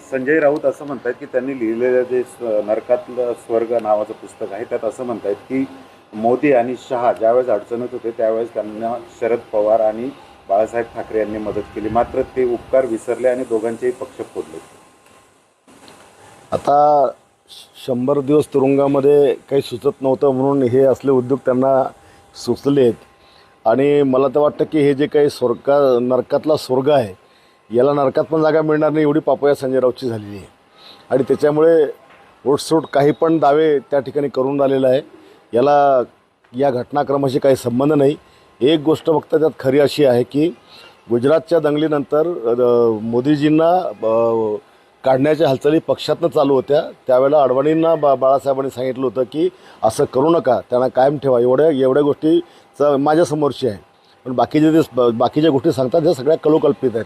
संजय राऊत असं म्हणतात की त्यांनी लिहिलेलं जे नरकातलं स्वर्ग नावाचं पुस्तक आहे त्यात असं म्हणतात की मोदी आणि शहा ज्यावेळेस अडचणीत होते त्यावेळेस त्यांना शरद पवार आणि बाळासाहेब ठाकरे यांनी मदत केली, मात्र ते उपकार विसरले आणि दोघांचेही पक्ष फोडले. आता 100 दिवस तुरुंगामध्ये काही सुचत नव्हतं म्हणून हे असले उद्योग त्यांना सुचलेत. आणि मला तर वाटतं की हे जे काही नरकातला स्वर्ग आहे याला नरकात पण जागा मिळणार नाही एवढी पापया संजय राऊतची झालेली आहे. आणि त्याच्यामुळे ओटसूट काही पण दावे त्या ठिकाणी करून राहिलेला आहे. याला या घटनाक्रमाशी काही संबंध नाही. एक गोष्ट फक्त त्यात खरी अशी आहे की गुजरातच्या दंगलीनंतर मोदीजींना काढण्याच्या हालचाली पक्षातनं चालू होत्या. त्यावेळेला अडवाणींना बाळासाहेबांनी सांगितलं होतं की असं करू नका, त्यांना कायम ठेवा. एवढ्या गोष्टीचं माझ्यासमोरची आहे. पण बाकीच्या गोष्टी सांगतात त्या सगळ्या कलोकल्पित आहेत.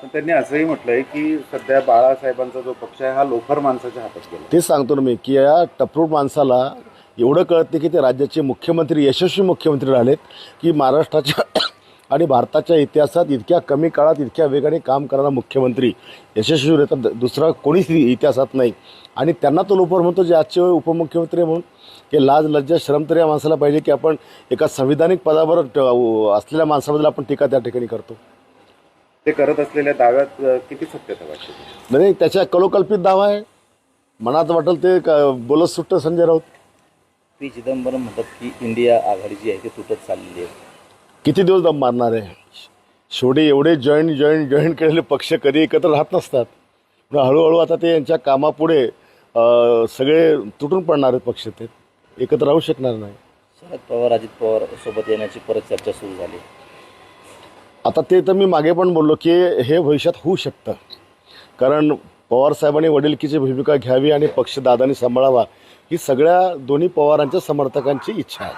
पण त्यांनी असंही म्हटलंय की सध्या बाळासाहेबांचा जो पक्ष आहे हा लोफर माणसाच्या हातात गेला. तेच सांगतो ना मी की या टपरूट माणसाला एवढं कळते की ते राज्याचे मुख्यमंत्री, यशस्वी मुख्यमंत्री राहिलेत की महाराष्ट्राच्या आणि भारताच्या इतिहासात इतक्या कमी काळात इतक्या वेगाने काम करणारा मुख्यमंत्री यशस्वी होता दुसरा कोणीच इतिहासात नाही. आणि त्यांना तो लोफर म्हणतो जे आजचे उपमुख्यमंत्री म्हणून की लाज लज्जा शरम तर या माणसाला पाहिजे की आपण एका संविधानिक पदावर असलेल्या माणसाबद्दल आपण टीका त्या ठिकाणी करतो. ते करत असलेल्या दाव्यात किती सत्यता वाटते? नाही, त्याच्या कलोकल्पित दावा आहे. मनात वाटेल ते बोलत सुटतं संजय राऊत. पी चिदंबरम म्हणतात की इंडिया आघाडी जी आहे ती तुटत चाललेली आहे. किती दिवस दम मारणार आहे? शेवटी एवढे जॉईन केलेले पक्ष कधी एकत्र राहत नसतात. पण हळूहळू आता ते यांच्या कामापुढे सगळे तुटून पडणारे पक्ष ते एकत्र राहू शकणार नाही. शरद पवार अजित पवार सोबत येण्याची परत चर्चा सुरू झाली. आता ते तर मी मागे पण बोललो की हे भविष्यात होऊ शकतं. कारण पवारसाहेबांनी वडिलकीची भूमिका घ्यावी आणि पक्ष दादांनी सांभाळावा ही सगळ्या दोन्ही पवारांच्या समर्थकांची इच्छा आहे.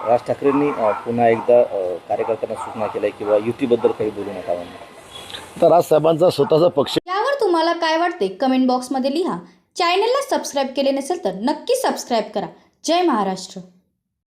राज ठाकरेंनी पुन्हा एकदा कार्यकर्त्यांना सूचना केल्या किंवा युतीबद्दल काही बोलू नका म्हणून. तर राजसाहेबांचा स्वतःचा पक्ष. यावर तुम्हाला काय वाटते कमेंट बॉक्समध्ये लिहा. चॅनलला सबस्क्राईब केले नसेल तर नक्की सबस्क्राईब करा. जय महाराष्ट्र.